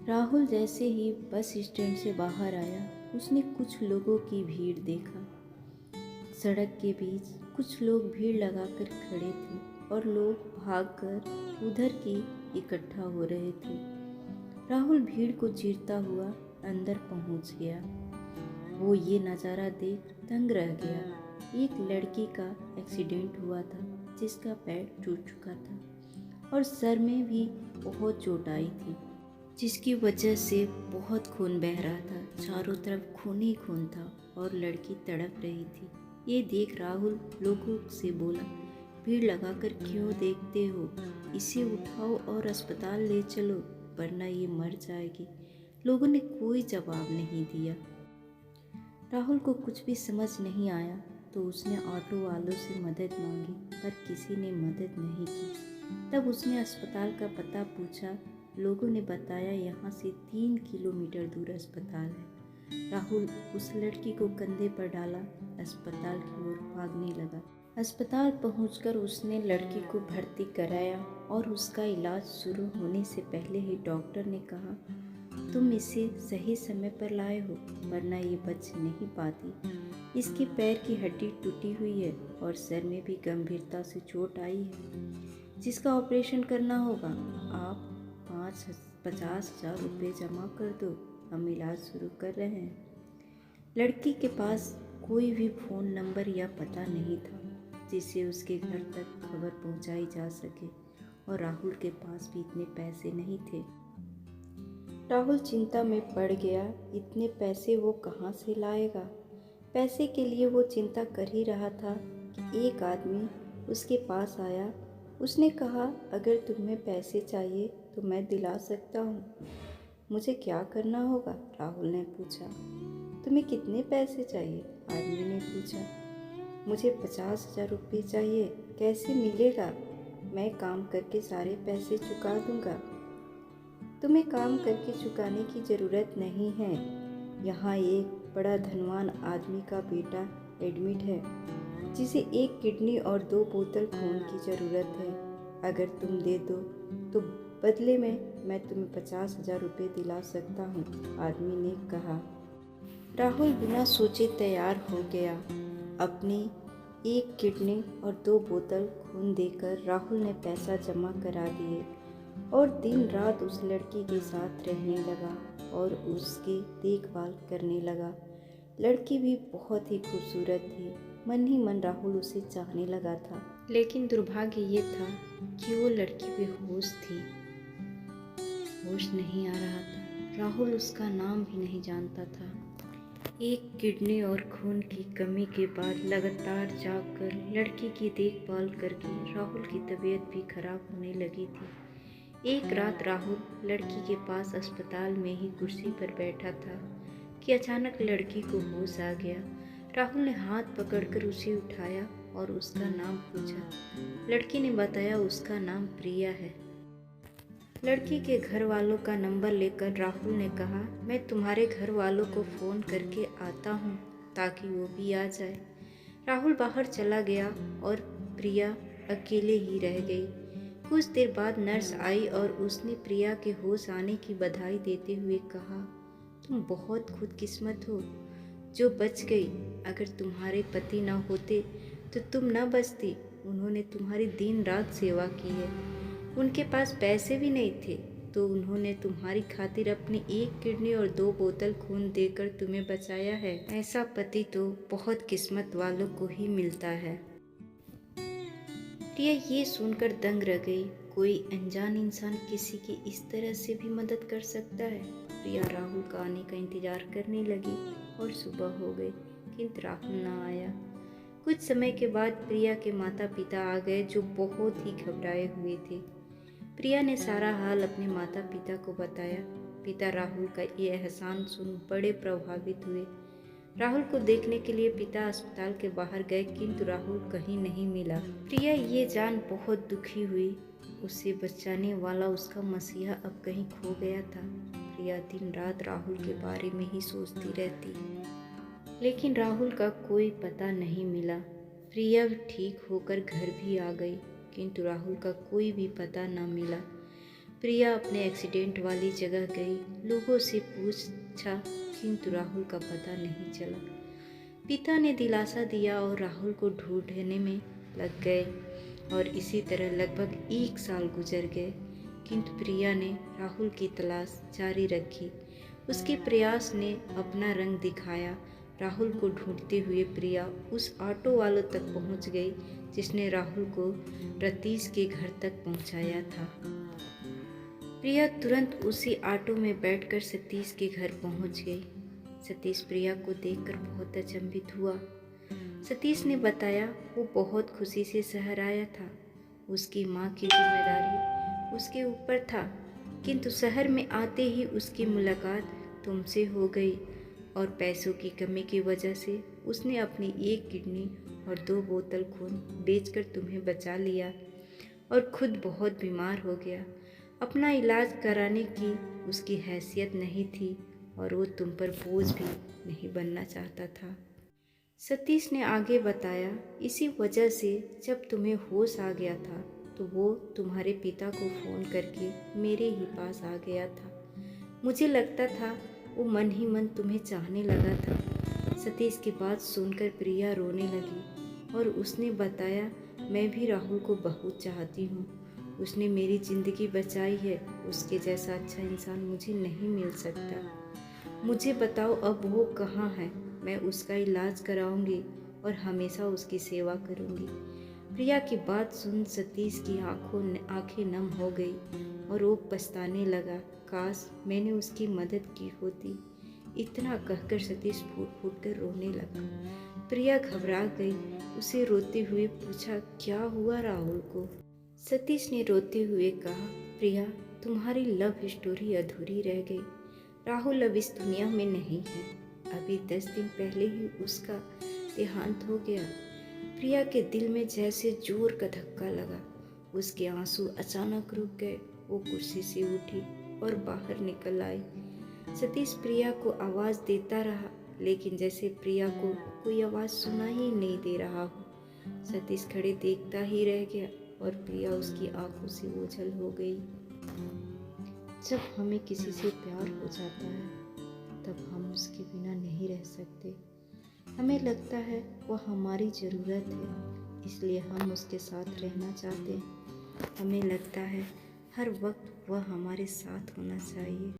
राहुल जैसे ही bus stand से बाहर आया, उसने कुछ लोगों की भीड़ देखा। सड़क के बीच कुछ लोग भीड़ लगाकर खड़े थे और लोग भागकर उधर की इकट्ठा हो रहे थे। राहुल भीड़ को चीरता हुआ अंदर पहुंच गया। वो ये नज़ारा देख दंग रह गया। एक लड़की का एक्सीडेंट हुआ था, जिसका पैर टूट चुका था और सर में भी बहुत चोट आई थी, जिसकी वजह से बहुत खून बह रहा था। चारों तरफ खून ही खून था और लड़की तड़प रही थी। ये देख राहुल लोगों से बोला, भीड़ लगाकर क्यों देखते हो? इसे उठाओ और अस्पताल ले चलो, वरना ये मर जाएगी। लोगों ने कोई जवाब नहीं दिया। राहुल को कुछ भी समझ नहीं आया तो उसने ऑटो वालों से मदद मांगी, पर किसी ने मदद नहीं की। तब उसने अस्पताल का पता पूछा। लोगों ने बताया यहाँ से 3 किलोमीटर दूर अस्पताल है। राहुल उस लड़की को कंधे पर डाला, अस्पताल की ओर भागने लगा। अस्पताल पहुंचकर उसने लड़की को भर्ती कराया और उसका इलाज शुरू होने से पहले ही डॉक्टर ने कहा, तुम इसे सही समय पर लाए हो, वरना ये बच नहीं पाती। इसके पैर की हड्डी टूटी हुई है और सर में भी गंभीरता से चोट आई है, जिसका ऑपरेशन करना होगा। आप 50,000 रुपये जमा कर दो, हम इलाज शुरू कर रहे हैं। लड़की के पास कोई भी फ़ोन नंबर या पता नहीं था जिससे उसके घर तक खबर पहुंचाई जा सके, और राहुल के पास भी इतने पैसे नहीं थे। राहुल चिंता में पड़ गया। इतने पैसे वो कहाँ से लाएगा? पैसे के लिए वो चिंता कर ही रहा था कि एक आदमी उसके पास आया। उसने कहा, अगर तुम्हें पैसे चाहिए तो मैं दिला सकता हूँ। मुझे क्या करना होगा? राहुल ने पूछा। तुम्हें कितने पैसे चाहिए? आदमी ने पूछा। मुझे 50,000 रुपये चाहिए। कैसे मिलेगा? मैं काम करके सारे पैसे चुका दूंगा। तुम्हें काम करके चुकाने की ज़रूरत नहीं है। यहाँ एक बड़ा धनवान आदमी का बेटा एडमिट है, जिसे 1 किडनी और 2 बोतल खून की ज़रूरत है। अगर तुम दे दो तो बदले में मैं तुम्हें 50,000 रुपये दिला सकता हूँ, आदमी ने कहा। राहुल बिना सोचे तैयार हो गया। अपनी 1 किडनी और 2 बोतल खून देकर राहुल ने पैसा जमा करा दिए और दिन रात उस लड़की के साथ रहने लगा और उसकी देखभाल करने लगा। लड़की भी बहुत ही खूबसूरत थी। मन ही मन राहुल उसे चाहने लगा था, लेकिन दुर्भाग्य ये था कि वो लड़की बेहोश थी। होश नहीं आ रहा था। राहुल उसका नाम भी नहीं जानता था। 1 किडनी और खून की कमी के बाद लगातार जागकर लड़की की देखभाल करके राहुल की तबीयत भी खराब होने लगी थी। एक रात राहुल लड़की के पास अस्पताल में ही कुर्सी पर बैठा था कि अचानक लड़की को होश आ गया। राहुल ने हाथ पकड़कर उसे उठाया और उसका नाम पूछा। लड़की ने बताया उसका नाम प्रिया है। लड़की के घर वालों का नंबर लेकर राहुल ने कहा, मैं तुम्हारे घर वालों को फ़ोन करके आता हूँ ताकि वो भी आ जाए। राहुल बाहर चला गया और प्रिया अकेले ही रह गई। कुछ देर बाद नर्स आई और उसने प्रिया के होश आने की बधाई देते हुए कहा, तुम बहुत खुदकिस्मत हो जो बच गई। अगर तुम्हारे पति न होते तो तुम न बचती। उन्होंने तुम्हारी दिन रात सेवा की है। उनके पास पैसे भी नहीं थे तो उन्होंने तुम्हारी खातिर अपनी 1 किडनी और 2 बोतल खून देकर तुम्हें बचाया है। ऐसा पति तो बहुत किस्मत वालों को ही मिलता है। प्रिया ये सुनकर दंग रह गई। कोई अनजान इंसान किसी की इस तरह से भी मदद कर सकता है। प्रिया राहुल का आने का इंतजार करने लगी और सुबह हो गई, किंतु राहुल न आया। कुछ समय के बाद प्रिया के माता पिता आ गए, जो बहुत ही घबराए हुए थे। प्रिया ने सारा हाल अपने माता पिता को बताया। पिता राहुल का ये एहसान सुन बड़े प्रभावित हुए। राहुल को देखने के लिए पिता अस्पताल के बाहर गए, किंतु राहुल कहीं नहीं मिला। प्रिया ये जान बहुत दुखी हुई। उसे बचाने वाला उसका मसीहा अब कहीं खो गया था। प्रिया दिन रात राहुल के बारे में ही सोचती रहती, लेकिन राहुल का कोई पता नहीं मिला। प्रिया ठीक होकर घर भी आ गई, किंतु राहुल का कोई भी पता न मिला। प्रिया अपने एक्सीडेंट वाली जगह गई, लोगों से पूछा किंतु राहुल का पता नहीं चला। पिता ने दिलासा दिया और राहुल को ढूंढने में लग गए और इसी तरह लगभग 1 साल गुजर गए, किंतु प्रिया ने राहुल की तलाश जारी रखी। उसके प्रयास ने अपना रंग दिखाया। राहुल को ढूंढते हुए प्रिया उस ऑटो वालों तक पहुंच गई जिसने राहुल को रतीश के घर तक पहुंचाया था। प्रिया तुरंत उसी ऑटो में बैठकर सतीश के घर पहुंच गई। सतीश प्रिया को देखकर बहुत अचंभित हुआ। सतीश ने बताया वो बहुत खुशी से शहर आया था। उसकी माँ की जिम्मेदारी उसके ऊपर था, किंतु शहर में आते ही उसकी मुलाकात तुमसे हो गई और पैसों की कमी की वजह से उसने अपनी 1 किडनी और 2 बोतल खून बेचकर तुम्हें बचा लिया और खुद बहुत बीमार हो गया। अपना इलाज कराने की उसकी हैसियत नहीं थी और वो तुम पर बोझ भी नहीं बनना चाहता था। सतीश ने आगे बताया, इसी वजह से जब तुम्हें होश आ गया था तो वो तुम्हारे पिता को फ़ोन करके मेरे ही पास आ गया था। मुझे लगता था वो मन ही मन तुम्हें चाहने लगा था। सतीश की बात सुनकर प्रिया रोने लगी और उसने बताया, मैं भी राहुल को बहुत चाहती हूँ। उसने मेरी ज़िंदगी बचाई है। उसके जैसा अच्छा इंसान मुझे नहीं मिल सकता। मुझे बताओ अब वो कहाँ है? मैं उसका इलाज कराऊंगी और हमेशा उसकी सेवा करूंगी। प्रिया की बात सुन सतीश की आंखें नम हो गई और वो पछताने लगा, काश मैंने उसकी मदद की होती। इतना कहकर सतीश फूट फूट कर रोने लगा। प्रिया घबरा गई। उसे रोते हुए पूछा, क्या हुआ राहुल को? सतीश ने रोते हुए कहा, प्रिया तुम्हारी लव स्टोरी अधूरी रह गई। राहुल अब इस दुनिया में नहीं है। अभी 10 दिन पहले ही उसका देहांत हो गया। प्रिया के दिल में जैसे जोर का धक्का लगा। उसके आंसू अचानक रुक गए। वो कुर्सी से उठी और बाहर निकल आई। सतीश प्रिया को आवाज़ देता रहा, लेकिन जैसे प्रिया को कोई आवाज़ सुना ही नहीं दे रहा हो। सतीश खड़े देखता ही रह गया और प्रिया उसकी आंखों से ओझल हो गई। जब हमें किसी से प्यार हो जाता है तब हम उसके बिना नहीं रह सकते। हमें लगता है वह हमारी ज़रूरत है, इसलिए हम उसके साथ रहना चाहते हैं। हमें लगता है हर वक्त वह हमारे साथ होना चाहिए।